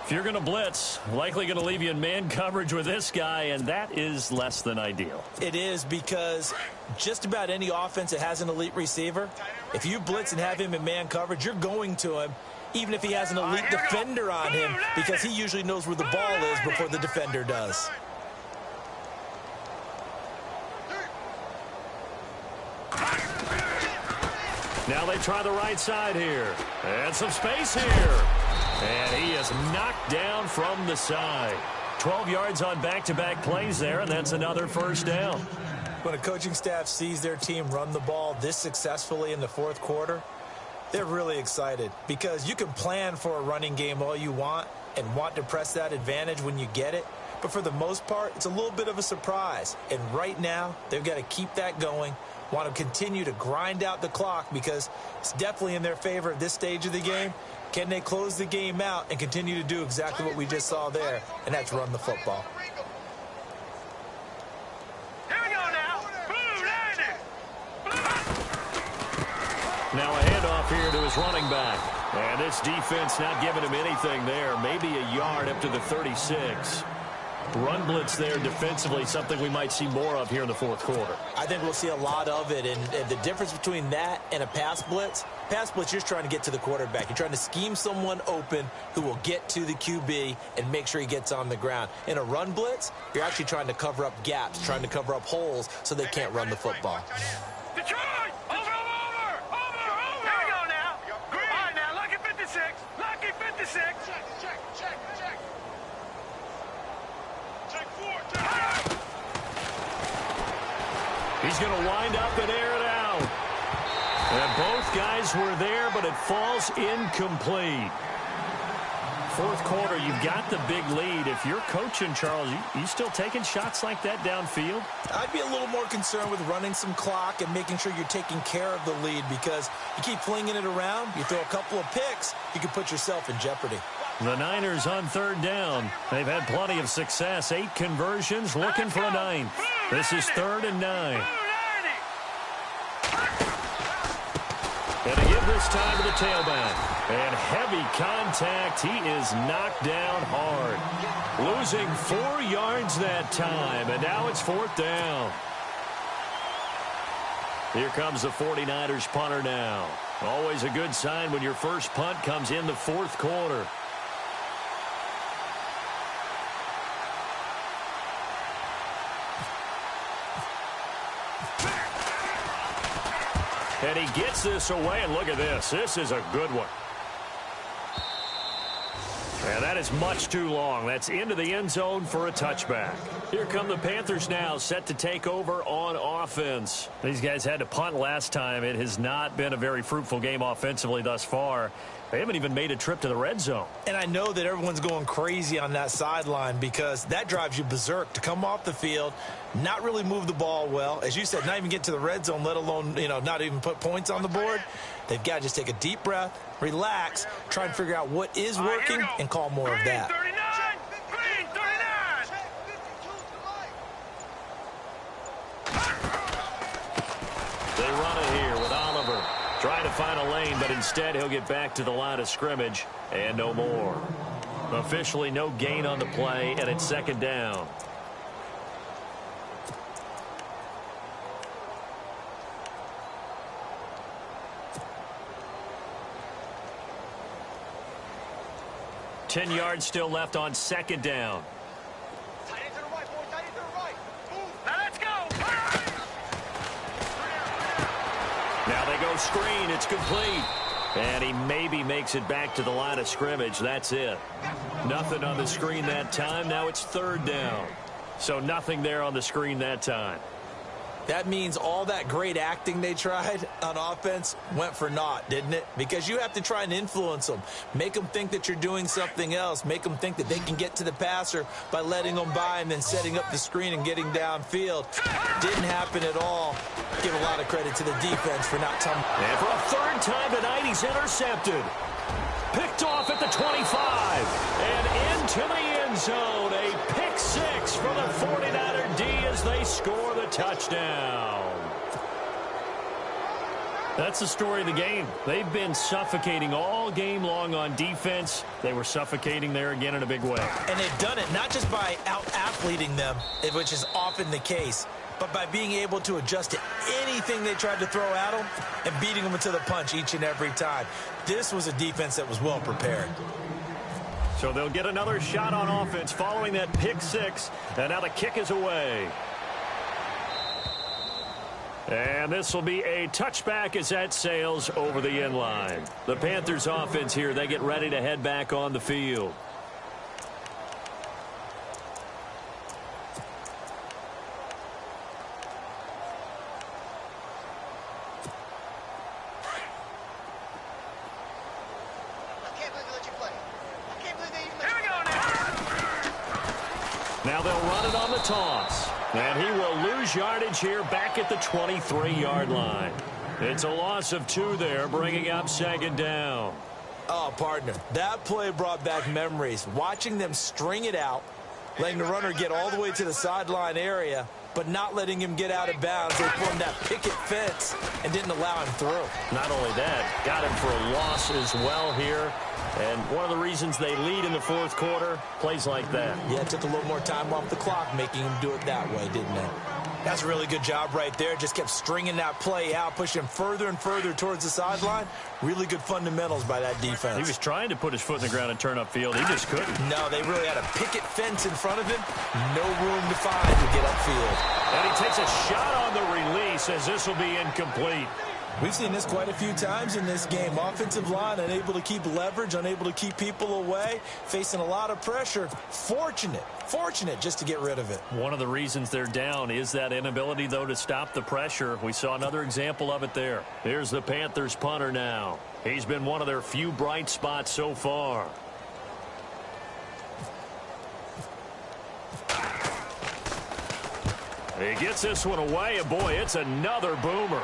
If you're going to blitz, likely going to leave you in man coverage with this guy, and that is less than ideal. It is because just about any offense that has an elite receiver, if you blitz and have him in man coverage, you're going to him, even if he has an elite defender on him, because he usually knows where the ball is before the defender does. Now they try the right side here. And some space here. And he is knocked down from the side. 12 yards on back-to-back plays there, and that's another 1st down. When a coaching staff sees their team run the ball this successfully in the 4th quarter, they're really excited because you can plan for a running game all you want and want to press that advantage when you get it. But for the most part, it's a little bit of a surprise. And right now, they've got to keep that going, want to continue to grind out the clock because it's definitely in their favor at this stage of the game. Can they close the game out and continue to do exactly what we just saw there, and that's run the football? Here we go now. Now a handoff here to his running back. And this defense not giving him anything there. Maybe a yard up to the 36. Run blitz there defensively, something we might see more of here in the 4th quarter. I think we'll see a lot of it, and the difference between that and a pass blitz, you're just trying to get to the quarterback. You're trying to scheme someone open who will get to the QB and make sure he gets on the ground. In a run blitz, you're actually trying to cover up gaps, trying to cover up holes so they can't run the football. Detroit! Over! Here we go now. All right, now, lucky 56. Lucky 56. Check. He's going to wind up and air it out. And both guys were there, but it falls incomplete. 4th quarter, you've got the big lead. If you're coaching, Charles, you still taking shots like that downfield? I'd be a little more concerned with running some clock and making sure you're taking care of the lead because you keep flinging it around, you throw a couple of picks, you can put yourself in jeopardy. The Niners on 3rd down. They've had plenty of success. 8 conversions, looking for a 9th. This is 3rd and 9. And to give this time to the tailback. And heavy contact. He is knocked down hard. Losing 4 yards that time. And now it's 4th down. Here comes the 49ers punter now. Always a good sign when your first punt comes in the 4th quarter. And he gets this away, and look at this. This is a good one. And that is much too long. That's into the end zone for a touchback. Here come the Panthers now, set to take over on offense. These guys had to punt last time. It has not been a very fruitful game offensively thus far. They haven't even made a trip to the red zone. And I know that everyone's going crazy on that sideline because that drives you berserk to come off the field, not really move the ball well. As you said, not even get to the red zone, let alone, not even put points on the board. They've got to just take a deep breath, relax, try and figure out what is working and call more of that. They run it here with Oliver. Trying to find a lane, but instead he'll get back to the line of scrimmage and no more. Officially no gain on the play, and it's 2nd down. 10 yards still left on second down. Tight end to the right, boy. Tight end to the right. Move. Now let's go. Now they go screen. It's complete. And he maybe makes it back to the line of scrimmage. That's it. Nothing on the screen that time. Now it's third down. So nothing there on the screen that time. That means all that great acting they tried on offense went for naught, didn't it? Because you have to try and influence them. Make them think that you're doing something else. Make them think that they can get to the passer by letting them by and then setting up the screen and getting downfield. Didn't happen at all. Give a lot of credit to the defense for not tumbling. And for a third time tonight, he's intercepted. Picked off at the 25. And into the end zone. A pick six for the 49er D as they score the touchdown. That's the story of the game. They've been suffocating all game long on defense. They were suffocating there again in a big way. And they've done it not just by out-athleting them, which is often the case, but by being able to adjust to anything they tried to throw at them and beating them into the punch each and every time. This was a defense that was well prepared. So they'll get another shot on offense following that pick six. And now the kick is away. And this will be a touchback as that sails over the end line. The Panthers offense here, they get ready to head back on the field. Now they'll run it on the toss. And he will lose yardage here back at the 23-yard line. It's a loss of 2 there, bringing up second down. Oh, partner, that play brought back memories. Watching them string it out, letting the runner get all the way to the sideline area, but not letting him get out of bounds. They formed that picket fence and didn't allow him through. Not only that, got him for a loss as well here. And one of the reasons they lead in the fourth quarter, plays like that. Yeah, it took a little more time off the clock, making him do it that way, didn't it? That's a really good job right there. Just kept stringing that play out, pushing him further and further towards the sideline. Really good fundamentals by that defense. He was trying to put his foot in the ground and turn upfield. He just couldn't. No, they really had a picket fence in front of him. No room to find to get upfield. And he takes a shot on the release as this will be incomplete. We've seen this quite a few times in this game. Offensive line unable to keep leverage, unable to keep people away, facing a lot of pressure. Fortunate just to get rid of it. One of the reasons they're down is that inability, though, to stop the pressure. We saw another example of it there. Here's the Panthers punter now. He's been one of their few bright spots so far. He gets this one away, and boy, it's another boomer.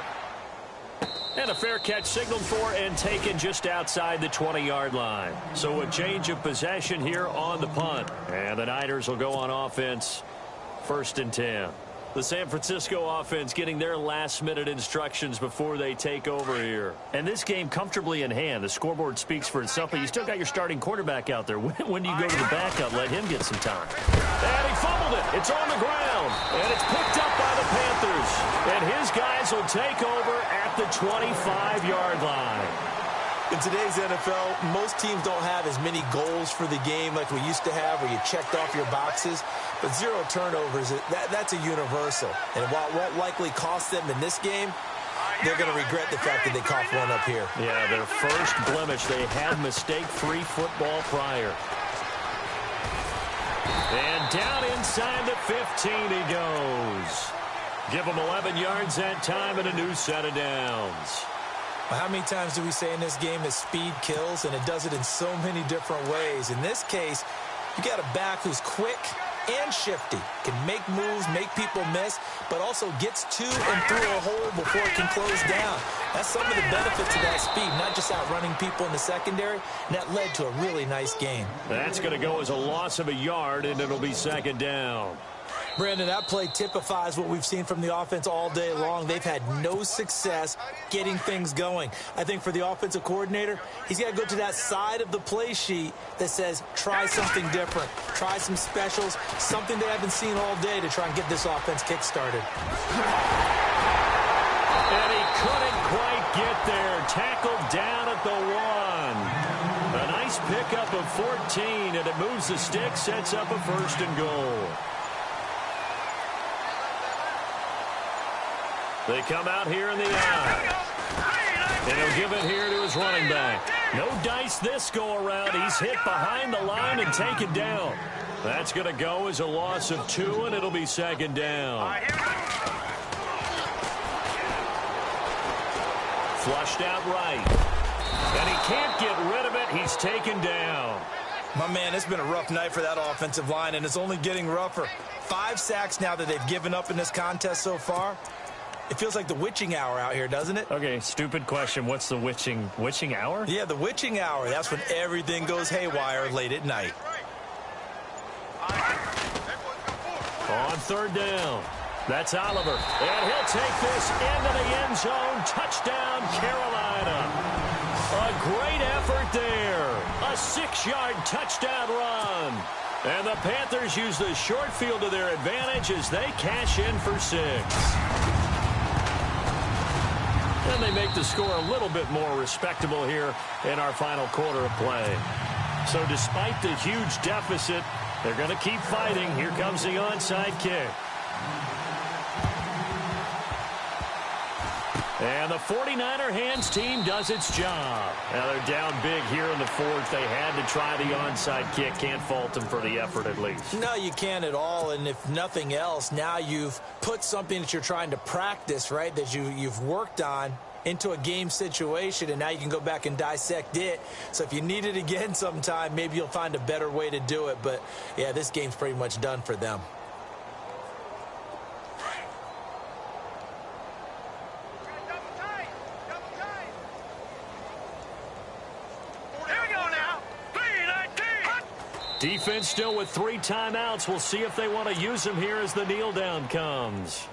And a fair catch signaled for and taken just outside the 20-yard line. So a change of possession here on the punt. And the Niners will go on offense, 1st and 10. The San Francisco offense getting their last-minute instructions before they take over here. And this game comfortably in hand. The scoreboard speaks for itself, but you still got your starting quarterback out there. When do you go to the backup? Let him get some time. And he fumbled it. It's on the ground. And it's picked up by the Panthers. And his guys will take over at the 25-yard line. In today's NFL, most teams don't have as many goals for the game like we used to have where you checked off your boxes. But 0 turnovers, that's a universal. And while it won't likely cost them in this game, they're going to regret the fact that they coughed one up here. Yeah, their first blemish. They had mistake-free football prior. And down inside the 15 he goes. Give him 11 yards that time and a new set of downs. How many times do we say in this game that speed kills, and it does it in so many different ways? In this case, you got a back who's quick and shifty, can make moves, make people miss, but also gets to and through a hole before it can close down. That's some of the benefits of that speed, not just outrunning people in the secondary, and that led to a really nice game. That's going to go as a loss of a yard, and it'll be 2nd down. Brandon, that play typifies what we've seen from the offense all day long. They've had no success getting things going. I think for the offensive coordinator, he's got to go to that side of the play sheet that says try something different, try some specials, something they haven't seen all day to try and get this offense kick-started. And he couldn't quite get there. Tackled down at the 1. A nice pickup of 14, and it moves the stick, sets up a 1st and goal. They come out here in the eye. And he'll give it here to his running back. No dice this go-around. He's hit behind the line and taken down. That's going to go as a loss of 2, and it'll be 2nd down. Flushed out right. And he can't get rid of it. He's taken down. My man, it's been a rough night for that offensive line, and it's only getting rougher. 5 sacks now that they've given up in this contest so far. It feels like the witching hour out here, doesn't it? Okay, stupid question. What's the witching hour? Yeah, the witching hour. That's when everything goes haywire late at night. On 3rd down. That's Oliver. And he'll take this into the end zone. Touchdown, Carolina. A great effort there. A 6-yard touchdown run. And the Panthers use the short field to their advantage as they cash in for 6. And they make the score a little bit more respectable here in our final quarter of play. So despite the huge deficit, they're going to keep fighting. Here comes the onside kick. And the 49er hands team does its job. Now they're down big here in the 4th. They had to try the onside kick. Can't fault them for the effort at least. No, you can't at all. And if nothing else, now you've put something that you're trying to practice, right, that you've worked on into a game situation, and now you can go back and dissect it. So if you need it again sometime, maybe you'll find a better way to do it. But, yeah, this game's pretty much done for them. Defense still with 3 timeouts. We'll see if they want to use them here as the kneel down comes.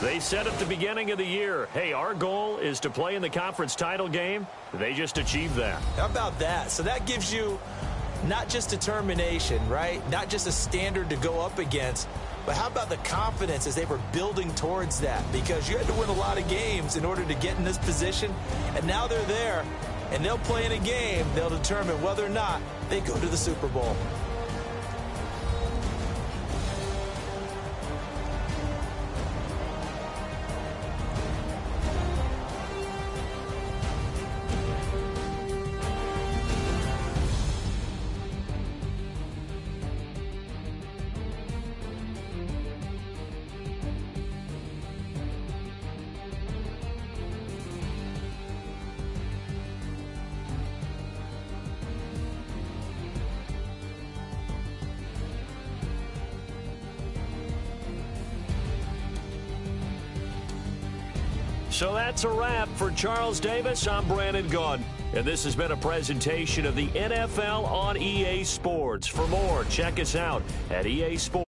They said at the beginning of the year, hey, our goal is to play in the conference title game. They just achieved that. How about that? So that gives you not just determination, right? Not just a standard to go up against, but how about the confidence as they were building towards that? Because you had to win a lot of games in order to get in this position, and now they're there, and they'll play in a game. They'll determine whether or not they go to the Super Bowl. So that's a wrap for Charles Davis. I'm Brandon Gaudin, and this has been a presentation of the NFL on EA Sports. For more, check us out at EA Sports.